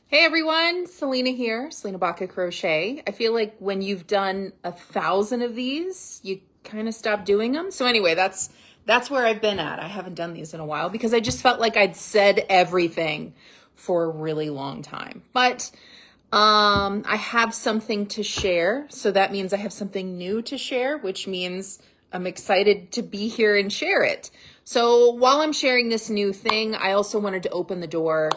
Hey everyone, Selena here, Selena Baca Crochet. I feel like when you've done 1,000 of these, you kind of stop doing them. So anyway, that's where I've been at. I haven't done these in a while because I just felt like I'd said everything for a really long time. But I have something to share, so that means I have something new to share, which means I'm excited to be here and share it. So while I'm sharing this new thing, I also wanted to open the door.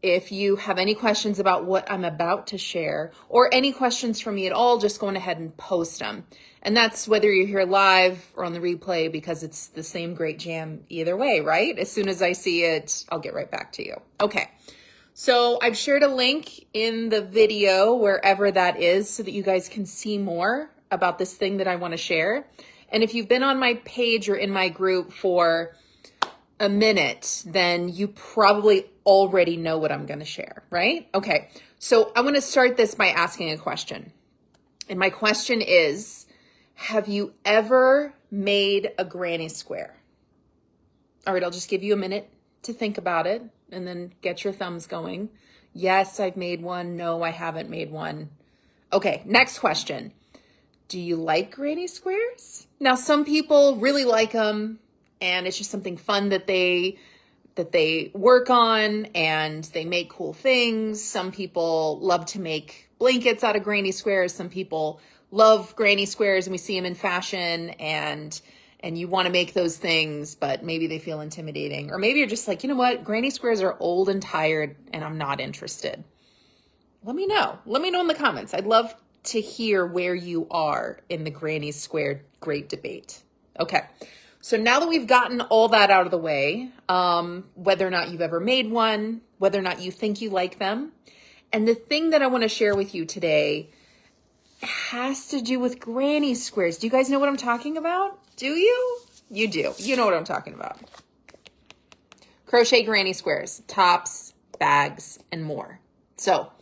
If you have any questions about what I'm about to share or any questions for me at all, just go ahead and post them. And that's whether you're here live or on the replay, because it's the same great jam either way, right? As soon as I see it, I'll get right back to you. Okay. So I've shared a link in the video, wherever that is, so that you guys can see more about this thing that I want to share. And if you've been on my page or in my group for a minute, then you probably already know what I'm going to share, right? Okay, so I want to start this by asking a question. And my question is, have you ever made a granny square? All right, I'll just give you a minute to think about it and then get your thumbs going. Yes, I've made one. No, I haven't made one. Okay, next question. Do you like granny squares? Now, some people really like them, and it's just something fun that they work on, and they make cool things. Some people love to make blankets out of granny squares. Some people love granny squares, and we see them in fashion, and you want to make those things, but maybe they feel intimidating. Or maybe you're just like, you know what? Granny squares are old and tired, and I'm not interested. Let me know. Let me know in the comments. I'd love to hear where you are in the granny square great debate. Okay. So now that we've gotten all that out of the way, whether or not you've ever made one, whether or not you think you like them, and the thing that I want to share with you today has to do with granny squares. Do you guys know what I'm talking about? Do you? You do. You know what I'm talking about. Crochet granny squares, tops, bags, and more. So,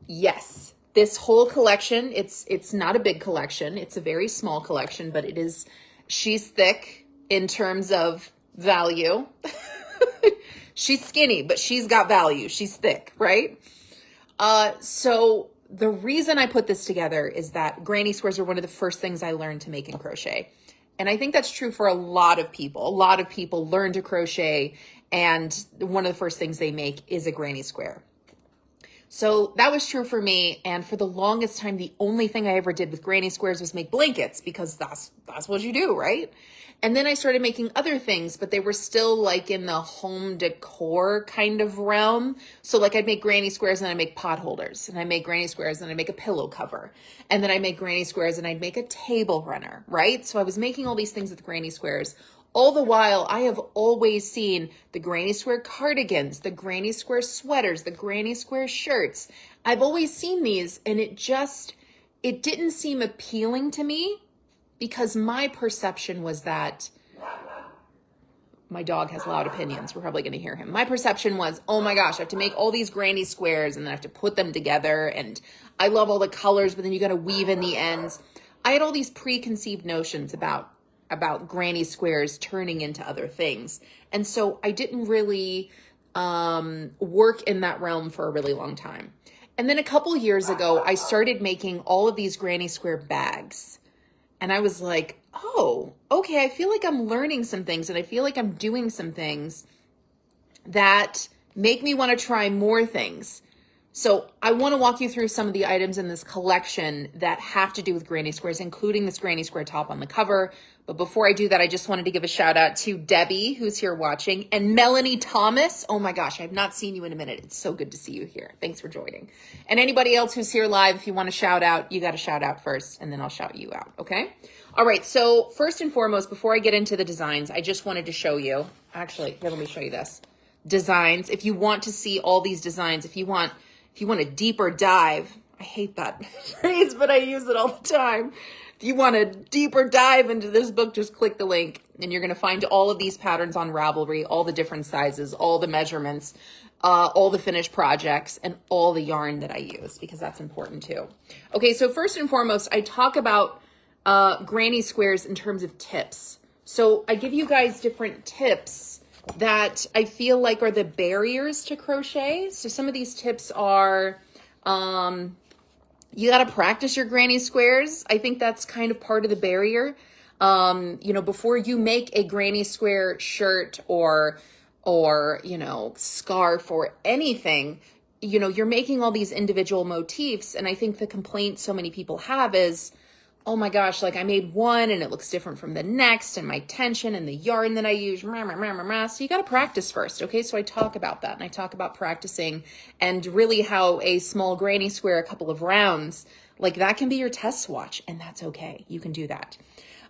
yes, this whole collection, it's not a big collection. It's a very small collection, but it is, she's thick in terms of value. She's skinny, but she's got value. She's thick, right? So the reason I put this together is that granny squares are one of the first things I learned to make in crochet. And I think that's true for a lot of people. A lot of people learn to crochet, and one of the first things they make is a granny square. So that was true for me, and for the longest time, the only thing I ever did with granny squares was make blankets, because that's what you do, right? And then I started making other things, but they were still like in the home decor kind of realm. So like I'd make granny squares and I'd make pot holders, and I make granny squares and I'd make a pillow cover, and then I'd make granny squares and I'd make a table runner, right? So I was making all these things with granny squares. All the while, I have always seen the granny square cardigans, the granny square sweaters, the granny square shirts. I've always seen these, and it didn't seem appealing to me, because my perception was that, my dog has loud opinions. We're probably going to hear him. My perception was, oh my gosh, I have to make all these granny squares and then I have to put them together. And I love all the colors, but then you got to weave in the ends. I had all these preconceived notions about granny squares turning into other things. And so I didn't really work in that realm for a really long time. And then a couple years ago, I started making all of these granny square bags. And I was like, oh, okay, I feel like I'm learning some things, and I feel like I'm doing some things that make me want to try more things. So I want to walk you through some of the items in this collection that have to do with granny squares, including this granny square top on the cover. But before I do that, I just wanted to give a shout out to Debbie, who's here watching, and Melanie Thomas. Oh my gosh, I've not seen you in a minute. It's so good to see you here. Thanks for joining. And anybody else who's here live, if you want to shout out, you got to shout out first, and then I'll shout you out, okay? All right, so first and foremost, before I get into the designs, I just wanted to show you, actually, here, let me show you this. Designs. If you want to see all these designs, if you want a deeper dive, I hate that phrase, but I use it all the time. If you want a deeper dive into this book, just click the link, and you're going to find all of these patterns on Ravelry, all the different sizes, all the measurements, all the finished projects, and all the yarn that I use, because that's important too. Okay, so first and foremost, I talk about granny squares in terms of tips. So I give you guys different tips that I feel like are the barriers to crochet. So some of these tips are, you got to practice your granny squares. I think that's kind of part of the barrier. You know, before you make a granny square shirt or, you know, scarf or anything, you know, you're making all these individual motifs. And I think the complaint so many people have is, oh my gosh, like I made one and it looks different from the next, and my tension and the yarn that I use, so you got to practice first. Okay. So I talk about that, and I talk about practicing, and really how a small granny square, a couple of rounds, like that can be your test swatch, and that's okay. You can do that.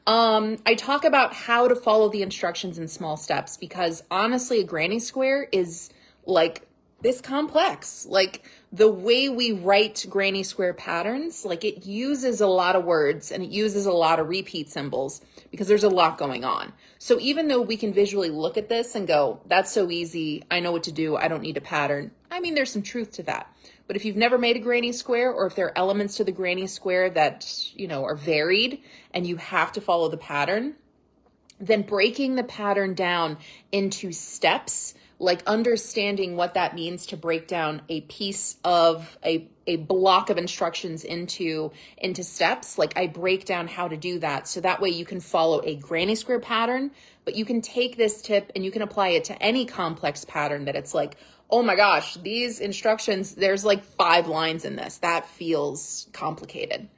I talk about how to follow the instructions in small steps, because honestly, a granny square is like this complex. Like the way we write granny square patterns, like it uses a lot of words and it uses a lot of repeat symbols because there's a lot going on. So even though we can visually look at this and go, that's so easy, I know what to do, I don't need a pattern. I mean, there's some truth to that. But if you've never made a granny square, or if there are elements to the granny square that, you know, are varied and you have to follow the pattern, then breaking the pattern down into steps, like understanding what that means to break down a piece of a block of instructions into steps. Like I break down how to do that. So that way you can follow a granny square pattern, but you can take this tip and you can apply it to any complex pattern that it's like, oh my gosh, these instructions, there's like 5 lines in this. That feels complicated.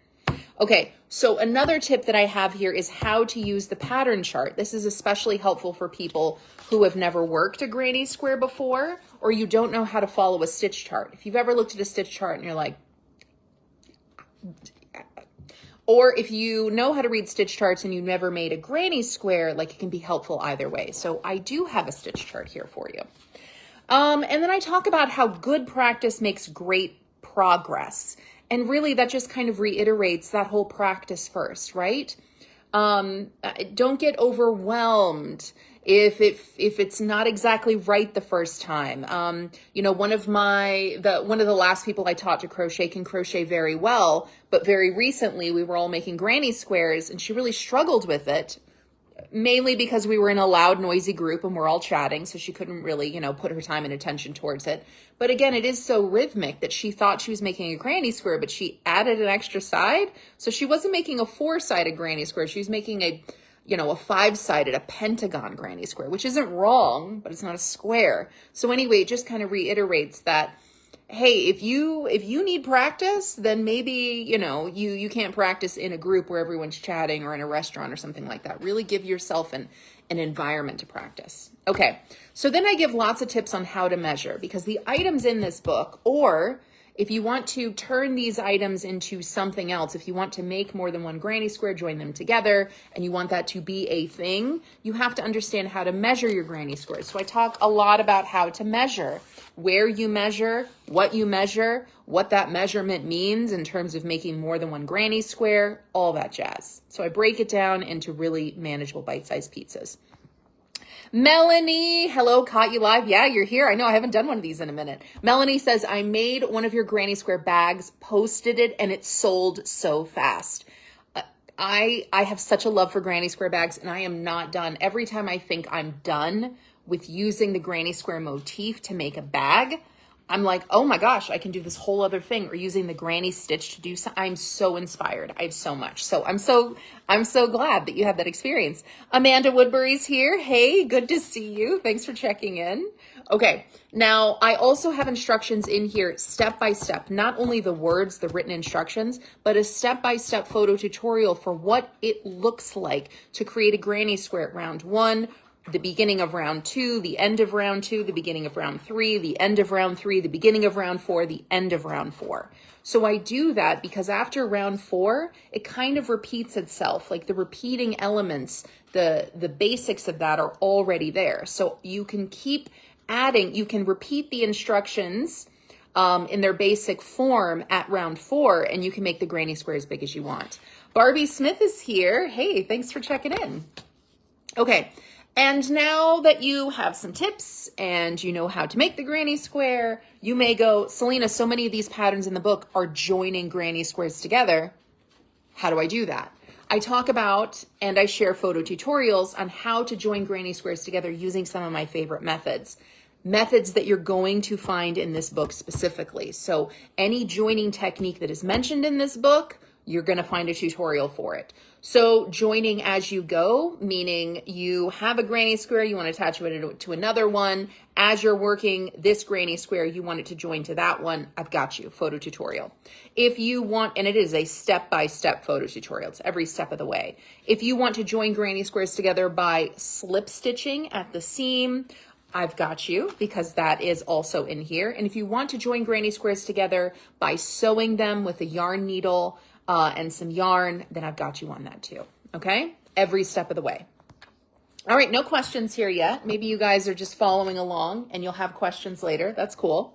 Okay, so another tip that I have here is how to use the pattern chart. This is especially helpful for people who have never worked a granny square before, or you don't know how to follow a stitch chart. If you've ever looked at a stitch chart and you're like, or if you know how to read stitch charts and you never made a granny square, like it can be helpful either way. So I do have a stitch chart here for you. And then I talk about how good practice makes great progress. And really that just kind of reiterates that whole practice first, right? Don't get overwhelmed if it's not exactly right the first time. You know, one of the last people I taught to crochet can crochet very well, but very recently we were all making granny squares and she really struggled with it. Mainly because we were in a loud, noisy group and we're all chatting, so she couldn't really, you know, put her time and attention towards it. But again, it is so rhythmic that she thought she was making a granny square, but she added an extra side. So she wasn't making a 4-sided granny square. She was making a 5-sided, a pentagon granny square, which isn't wrong, but it's not a square. So anyway, it just kind of reiterates that, hey, if you need practice, then maybe, you know, you can't practice in a group where everyone's chatting or in a restaurant or something like that. Really give yourself an environment to practice. Okay, so then I give lots of tips on how to measure, because the items in this book, or if you want to turn these items into something else, if you want to make more than one granny square, join them together, and you want that to be a thing, you have to understand how to measure your granny squares. So I talk a lot about how to measure, where you measure, what that measurement means in terms of making more than one granny square, all that jazz. So I break it down into really manageable bite-sized pizzas. Melanie, hello, caught you live. Yeah, you're here. I know I haven't done one of these in a minute. Melanie says, I made one of your granny square bags, posted it, and it sold so fast. I have such a love for granny square bags, and I am not done. Every time I think I'm done with using the granny square motif to make a bag, I'm like, oh my gosh, I can do this whole other thing, or using the granny stitch to do so. I'm so inspired. I have so much. So I'm so glad that you had that experience. Amanda Woodbury's here. Hey, good to see you. Thanks for checking in. Okay. Now I also have instructions in here, step by step, not only the words, the written instructions, but a step-by-step photo tutorial for what it looks like to create a granny square at round 1, the beginning of round 2, the end of round 2, the beginning of round 3, the end of round 3, the beginning of round 4, the end of round 4. So I do that because after round 4, it kind of repeats itself. Like the repeating elements, the basics of that are already there. So you can keep adding, you can repeat the instructions in their basic form at round 4, and you can make the granny square as big as you want. Barbie Smith is here. Hey, thanks for checking in. Okay. And now that you have some tips and you know how to make the granny square, you may go, Selena, so many of these patterns in the book are joining granny squares together. How do I do that? I talk about and I share photo tutorials on how to join granny squares together using some of my favorite methods that you're going to find in this book specifically. So any joining technique that is mentioned in this book, you're going to find a tutorial for it. So joining as you go, meaning you have a granny square, you want to attach it to another one. As you're working this granny square, you want it to join to that one. I've got you, photo tutorial. If you want, and it is a step-by-step photo tutorial, it's every step of the way. If you want to join granny squares together by slip stitching at the seam, I've got you, because that is also in here. And if you want to join granny squares together by sewing them with a yarn needle and some yarn, then I've got you on that too. Okay, every step of the way. All right, no questions here yet. Maybe you guys are just following along and you'll have questions later. That's cool.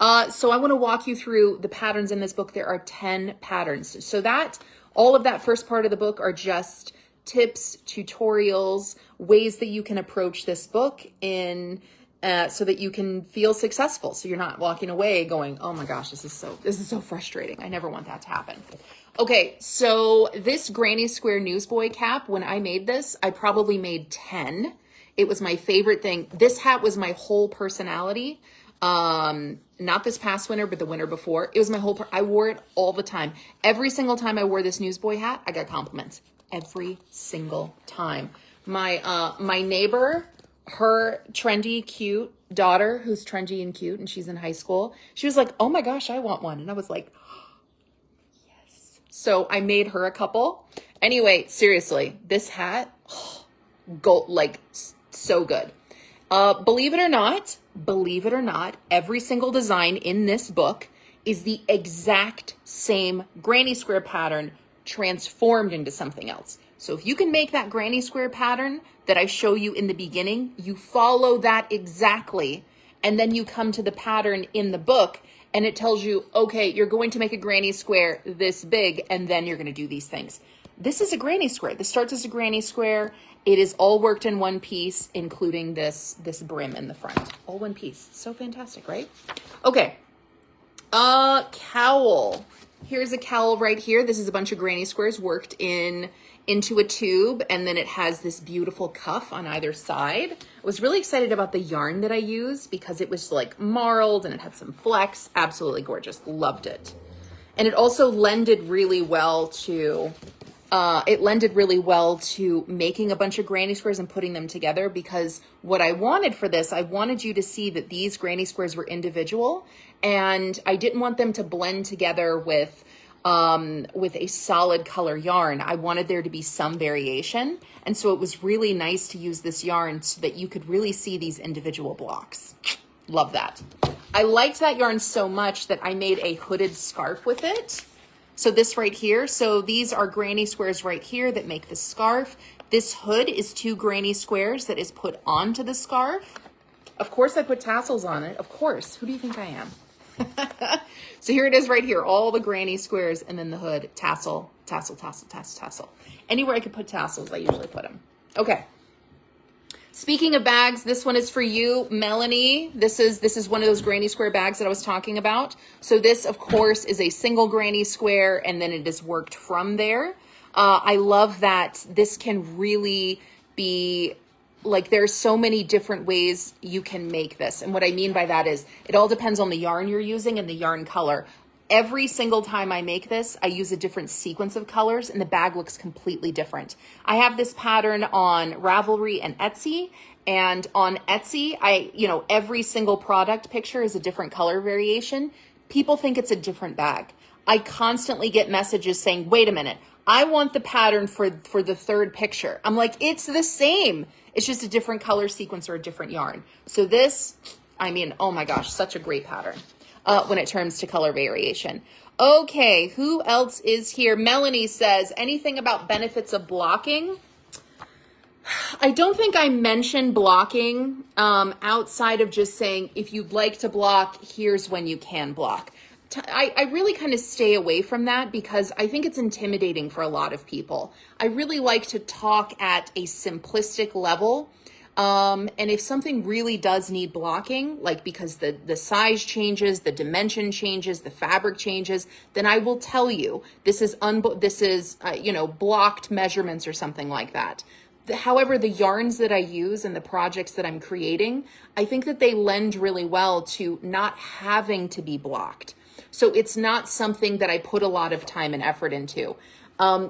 So I want to walk you through the patterns in this book. There are 10 patterns. So that all of that first part of the book are just tips, tutorials, ways that you can approach this book in so that you can feel successful. So you're not walking away going, oh my gosh, this is so frustrating. I never want that to happen. Okay, so this granny square newsboy cap, when I made this, I probably made 10. It was my favorite thing. This hat was my whole personality. Not this past winter, but the winter before. It was my whole, I wore it all the time. Every single time I wore this newsboy hat, I got compliments. Every single time. My neighbor, her trendy, cute daughter, who's trendy and cute, and she's in high school, she was like, oh my gosh, I want one. And I was like, yes. So I made her a couple. Anyway, seriously, this hat, gold, like so good. Believe it or not, every single design in this book is the exact same granny square pattern transformed into something else. So if you can make that granny square pattern that I show you in the beginning, you follow that exactly, and then you come to the pattern in the book and it tells you, okay, you're going to make a granny square this big, and then you're going to do these things. This is a granny square. This starts as a granny square. It is all worked in one piece, including this brim in the front. All one piece. So fantastic, right? Okay. Cowl. Here's a cowl right here. This is a bunch of granny squares worked into a tube, and then it has this beautiful cuff on either side. I was really excited about the yarn that I used because it was like marled and it had some flex. Absolutely gorgeous. Loved it. And it also lended really well to making a bunch of granny squares and putting them together, because what I wanted for this, I wanted you to see that these granny squares were individual, and I didn't want them to blend together with a solid color yarn. I wanted there to be some variation. And so it was really nice to use this yarn so that you could really see these individual blocks. Love that. I liked that yarn so much that I made a hooded scarf with it. So this right here, so these are granny squares right here that make the scarf. This hood is 2 granny squares that is put onto the scarf. Of course I put tassels on it, of course. Who do you think I am? So here it is right here, all the granny squares, and then the hood, tassel, tassel, tassel, tassel, tassel. Anywhere I could put tassels, I usually put them. Okay. Speaking of bags, this one is for you, Melanie. This is one of those granny square bags that I was talking about. So this, of course, is a single granny square, and then it is worked from there. I love that this can really be, like, there's so many different ways you can make this. And what I mean by that is it all depends on the yarn you're using and the yarn color. Every single time I make this, I use a different sequence of colors and the bag looks completely different. I have this pattern on Ravelry and Etsy, and on Etsy, every single product picture is a different color variation. People think it's a different bag. I constantly get messages saying, wait a minute, I want the pattern for the third picture. I'm like, it's the same. It's just a different color sequence or a different yarn. So this, I mean, oh my gosh, such a great pattern when it comes to color variation. Okay, who else is here? Melanie says, anything about benefits of blocking? I don't think I mentioned blocking outside of just saying, if you'd like to block, here's when you can block. I really kind of stay away from that because I think it's intimidating for a lot of people. I really like to talk at a simplistic level And if something really does need blocking, like because the size changes, the dimension changes, the fabric changes, then I will tell you this is you know, blocked measurements or something like that. However, the yarns that I use and the projects that I'm creating, I think that they lend really well to not having to be blocked. So it's not something that I put a lot of time and effort into.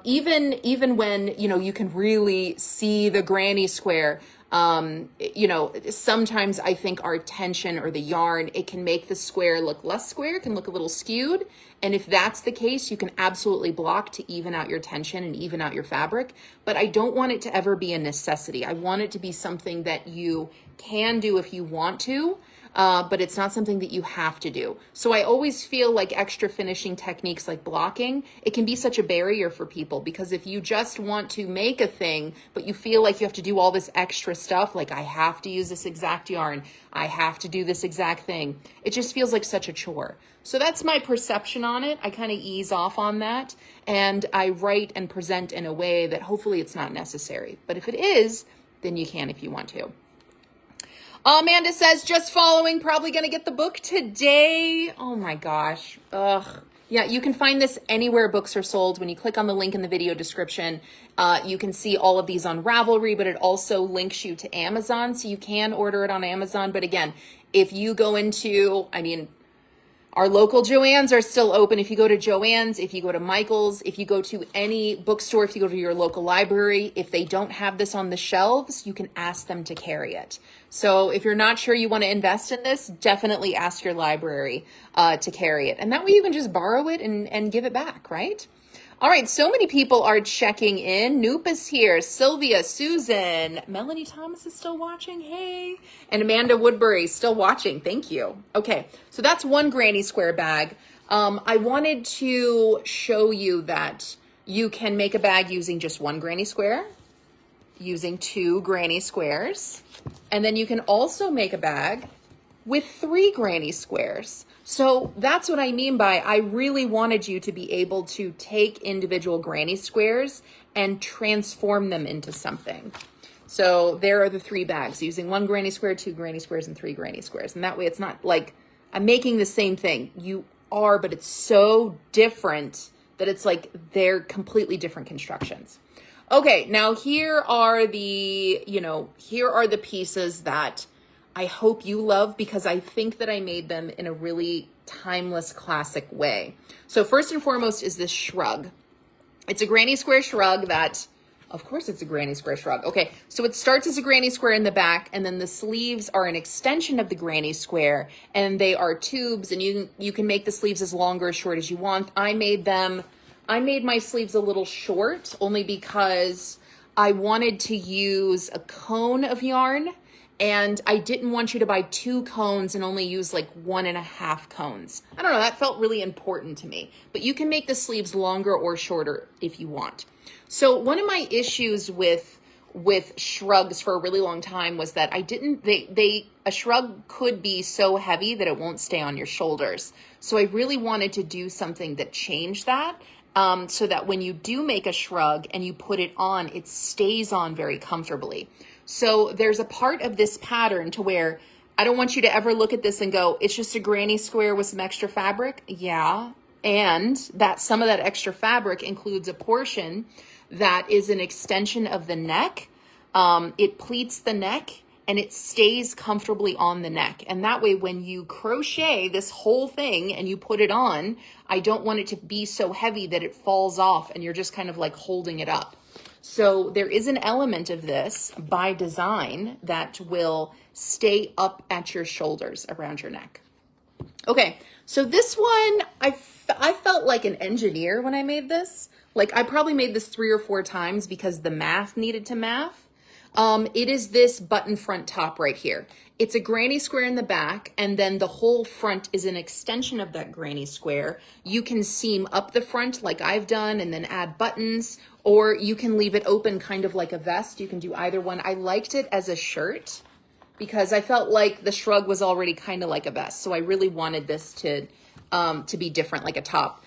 Even when, you know, you can really see the granny square, you know, sometimes I think our tension or the yarn, it can make the square look less square, can look a little skewed. And if that's the case, you can absolutely block to even out your tension and even out your fabric. But I don't want it to ever be a necessity. I want it to be something that you can do if you want to. But it's not something that you have to do. So I always feel like extra finishing techniques like blocking, it can be such a barrier for people, because if you just want to make a thing, but you feel like you have to do all this extra stuff, like I have to use this exact yarn, I have to do this exact thing, it just feels like such a chore. So that's my perception on it. I kind of ease off on that, and I write and present in a way that hopefully it's not necessary. But if it is, then you can if you want to. Amanda says, just following, probably going to get the book today. Oh my gosh. Ugh. Yeah, you can find this anywhere books are sold. When you click on the link in the video description, you can see all of these on Ravelry, but it also links you to Amazon. So you can order it on Amazon. But again, if you go into, I mean, our local Joann's are still open. If you go to Joann's, if you go to Michael's, if you go to any bookstore, if you go to your local library, if they don't have this on the shelves, you can ask them to carry it. So if you're not sure you want to invest in this, definitely ask your library to carry it. And that way you can just borrow it and give it back, right? All right, so many people are checking in. Noop is here, Sylvia, Susan, Melanie Thomas is still watching, hey. And Amanda Woodbury still watching, thank you. Okay, so that's one granny square bag. I wanted to show you that you can make a bag using just one granny square, using 2 granny squares, and then you can also make a bag with 3 granny squares. So that's what I mean by I really wanted you to be able to take individual granny squares and transform them into something. So there are the 3 bags, using 1 granny square, 2 granny squares, and 3 granny squares. And that way it's not like I'm making the same thing. You are, but it's so different that it's like they're completely different constructions. Okay, now here are the, here are the pieces that I hope you love, because I think that I made them in a really timeless, classic way. So first and foremost is this shrug. It's a granny square shrug that, of course it's a granny square shrug. Okay, so it starts as a granny square in the back, and then the sleeves are an extension of the granny square, and they are tubes, and you can make the sleeves as long or as short as you want. I made my sleeves a little short, only because I wanted to use a cone of yarn, and I didn't want you to buy 2 cones and only use like 1.5 cones. I don't know, that felt really important to me. But you can make the sleeves longer or shorter if you want. So one of my issues with shrugs for a really long time was that a shrug could be so heavy that it won't stay on your shoulders. So I really wanted to do something that changed that. So that when you do make a shrug and you put it on, it stays on very comfortably. So there's a part of this pattern to where I don't want you to ever look at this and go, it's just a granny square with some extra fabric. Yeah. And that some of that extra fabric includes a portion that is an extension of the neck. It pleats the neck and it stays comfortably on the neck. And that way, when you crochet this whole thing and you put it on, I don't want it to be so heavy that it falls off and you're just kind of like holding it up. So there is an element of this by design that will stay up at your shoulders around your neck. Okay, so this one, I felt like an engineer when I made this. Like I probably made this 3 or 4 times because the math needed to math. It is this button front top right here. It's a granny square in the back, and then the whole front is an extension of that granny square. You can seam up the front like I've done and then add buttons, or you can leave it open kind of like a vest. You can do either one. I liked it as a shirt because I felt like the shrug was already kind of like a vest. So I really wanted this to be different, like a top.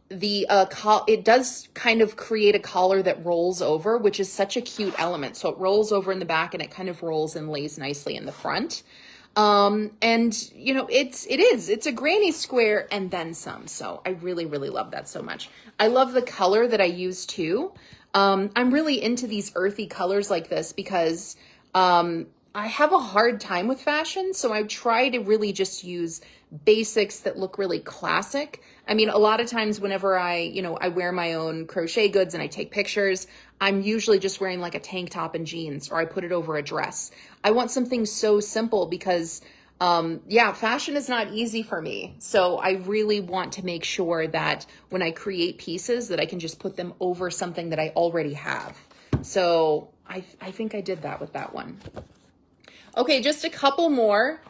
it does kind of create a collar that rolls over, which is such a cute element. So it rolls over in the back and it kind of rolls and lays nicely in the front. And you know, it's a granny square and then some. So I really, really love that so much. I love the color that I use too. I'm really into these earthy colors like this because, I have a hard time with fashion. So I try to really just use basics that look really classic. I mean, a lot of times whenever I wear my own crochet goods and I take pictures, I'm usually just wearing like a tank top and jeans, or I put it over a dress. I want something so simple because, yeah, fashion is not easy for me. So I really want to make sure that when I create pieces that I can just put them over something that I already have. So I think I did that with that one. Okay, just a couple more.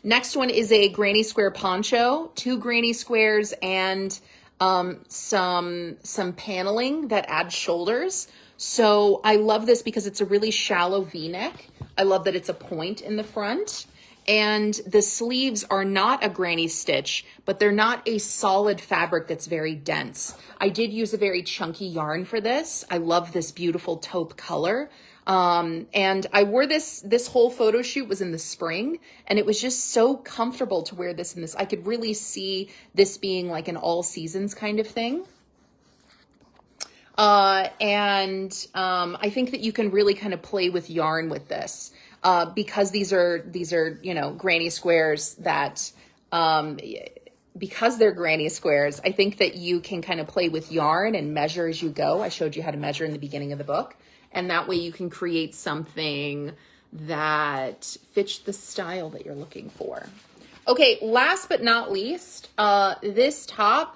Next one is a granny square poncho, 2 granny squares and some paneling that adds shoulders. So I love this because it's a really shallow V-neck. I love that it's a point in the front. And the sleeves are not a granny stitch, but they're not a solid fabric that's very dense. I did use a very chunky yarn for this. I love this beautiful taupe color. And I wore this whole photo shoot was in the spring, and it was just so comfortable to wear this in this. I could really see this being like an all seasons kind of thing. I think that you can really kind of play with yarn with this, because these are, you know, granny squares that, because they're granny squares, I think that you can kind of play with yarn and measure as you go. I showed you how to measure in the beginning of the book. And that way you can create something that fits the style that you're looking for. Okay, last but not least, this top,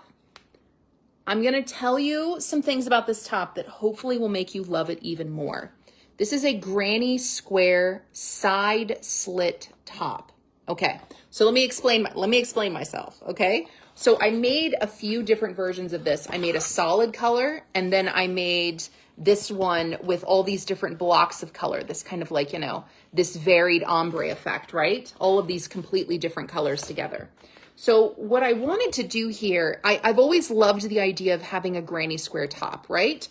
I'm going to tell you some things about this top that hopefully will make you love it even more. This is a granny square side slit top. Okay, so let me explain myself, okay? So I made a few different versions of this. I made a solid color, and then I made this one with all these different blocks of color, this kind of like, you know, this varied ombre effect, right? All of these completely different colors together. So what I wanted to do here, I've always loved the idea of having a granny square top, right?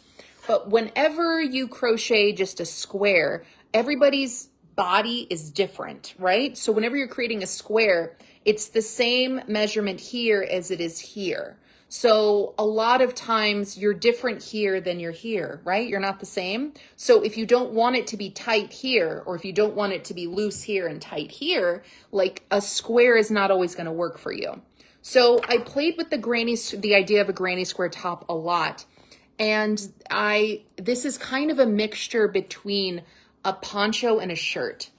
But whenever you crochet just a square, everybody's body is different, right? So whenever you're creating a square, it's the same measurement here as it is here. So a lot of times you're different here than you're here, right? You're not the same. So if you don't want it to be tight here, or if you don't want it to be loose here and tight here, like a square is not always going to work for you. So I played with the idea of a granny square top a lot. And this is kind of a mixture between a poncho and a shirt,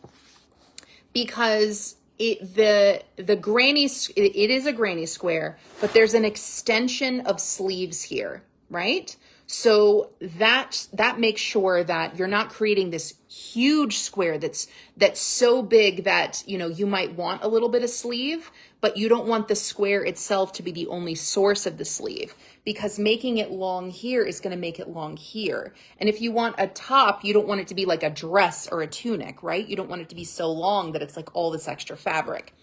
because it is a granny square, but there's an extension of sleeves here, right? So that makes sure that you're not creating this huge square that's so big that, you know, you might want a little bit of sleeve, but you don't want the square itself to be the only source of the sleeve, because making it long here is going to make it long here. And if you want a top, you don't want it to be like a dress or a tunic, right? You don't want it to be so long that it's like all this extra fabric.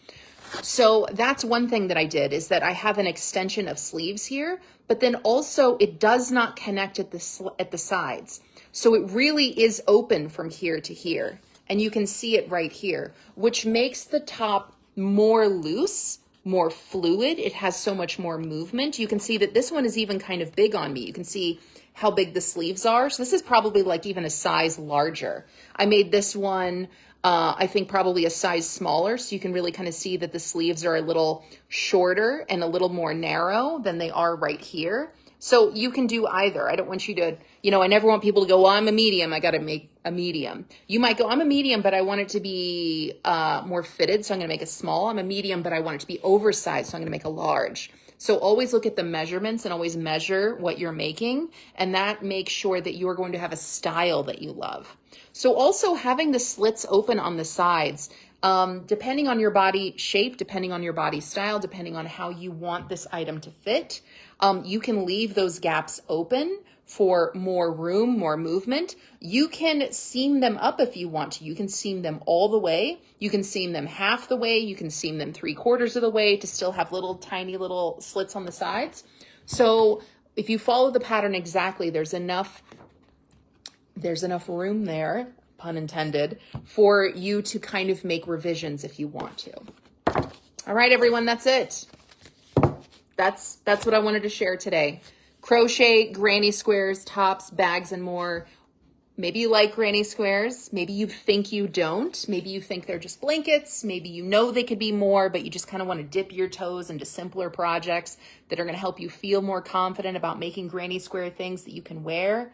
So that's one thing that I did, is that I have an extension of sleeves here, but then also it does not connect at the sides. So it really is open from here to here, and you can see it right here, which makes the top more loose, more fluid. It has so much more movement. You can see that this one is even kind of big on me. You can see how big the sleeves are. So this is probably like even a size larger. I made this one, I think probably a size smaller. So you can really kind of see that the sleeves are a little shorter and a little more narrow than they are right here. So you can do either. I don't want you to, you know, I never want people to go, well, I'm a medium, I got to make a medium. You might go, I'm a medium, but I want it to be more fitted, so I'm going to make a small. I'm a medium, but I want it to be oversized, so I'm going to make a large. So always look at the measurements and always measure what you're making, and that makes sure that you're going to have a style that you love. So also having the slits open on the sides, depending on your body shape, depending on your body style, depending on how you want this item to fit, you can leave those gaps open for more room, more movement. You can seam them up if you want to. You can seam them all the way. You can seam them half the way. You can seam them 3/4 of the way to still have little tiny little slits on the sides. So if you follow the pattern exactly, there's enough room there, pun intended, for you to kind of make revisions if you want to. All right, everyone, that's it. That's what I wanted to share today. Crochet, granny squares, tops, bags, and more. Maybe you like granny squares. Maybe you think you don't. Maybe you think they're just blankets. Maybe you know they could be more, but you just kind of want to dip your toes into simpler projects that are going to help you feel more confident about making granny square things that you can wear.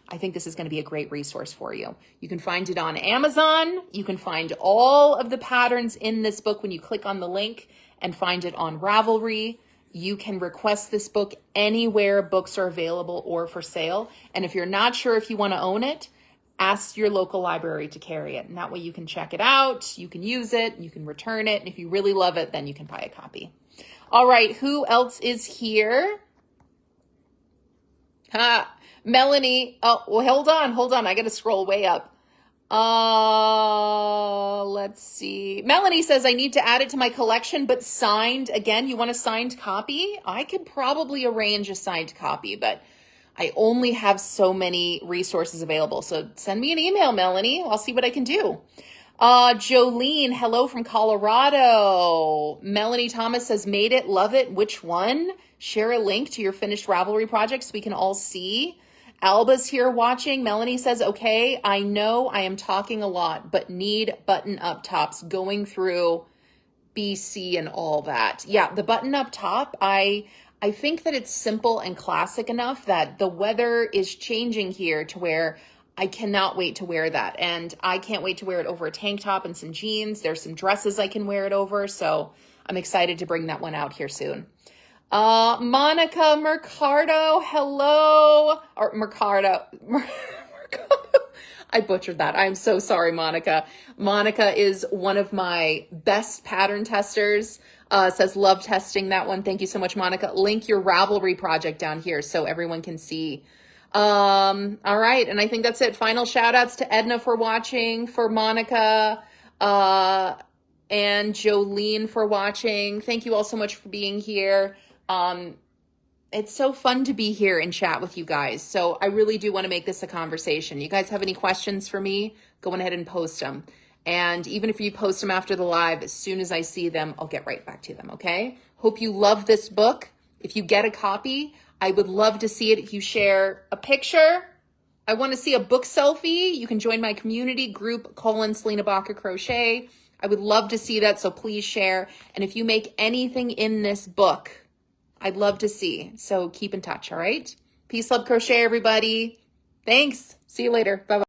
I think this is going to be a great resource for you. You can find it on Amazon. You can find all of the patterns in this book when you click on the link and find it on Ravelry. You can request this book anywhere books are available or for sale. And if you're not sure if you want to own it, ask your local library to carry it. And that way you can check it out, you can use it, you can return it. And if you really love it, then you can buy a copy. All right, who else is here? Melanie. Oh, well, hold on. I got to scroll way up. Let's see. Melanie says, I need to add it to my collection, but signed. Again, you want a signed copy? I could probably arrange a signed copy, but I only have so many resources available. So send me an email, Melanie. I'll see what I can do. Jolene, hello from Colorado. Melanie Thomas says, made it, love it. Which one? Share a link to your finished Ravelry project so we can all see. Alba's here watching. Melanie says, okay, I know I am talking a lot, but need button-up tops going through BC and all that. Yeah, the button-up top, I think that it's simple and classic enough that the weather is changing here to where I cannot wait to wear that. And I can't wait to wear it over a tank top and some jeans. There's some dresses I can wear it over. So I'm excited to bring that one out here soon. Monica Mercado, hello. Or Mercado. I butchered that. I'm so sorry, Monica. Monica is one of my best pattern testers. Says, love testing that one. Thank you so much, Monica. Link your Ravelry project down here so everyone can see. All right. And I think that's it. Final shout outs to Edna for watching, for Monica, and Jolene for watching. Thank you all so much for being here. It's so fun to be here and chat with you guys. So I really do want to make this a conversation. You guys have any questions for me? Go ahead and post them. And even if you post them after the live, as soon as I see them, I'll get right back to them, okay? Hope you love this book. If you get a copy, I would love to see it. If you share a picture, I want to see a book selfie. You can join my community group, Selena Baca Crochet. I would love to see that, so please share. And if you make anything in this book, I'd love to see. So keep in touch, all right? Peace, love, crochet, everybody. Thanks. See you later. Bye-bye.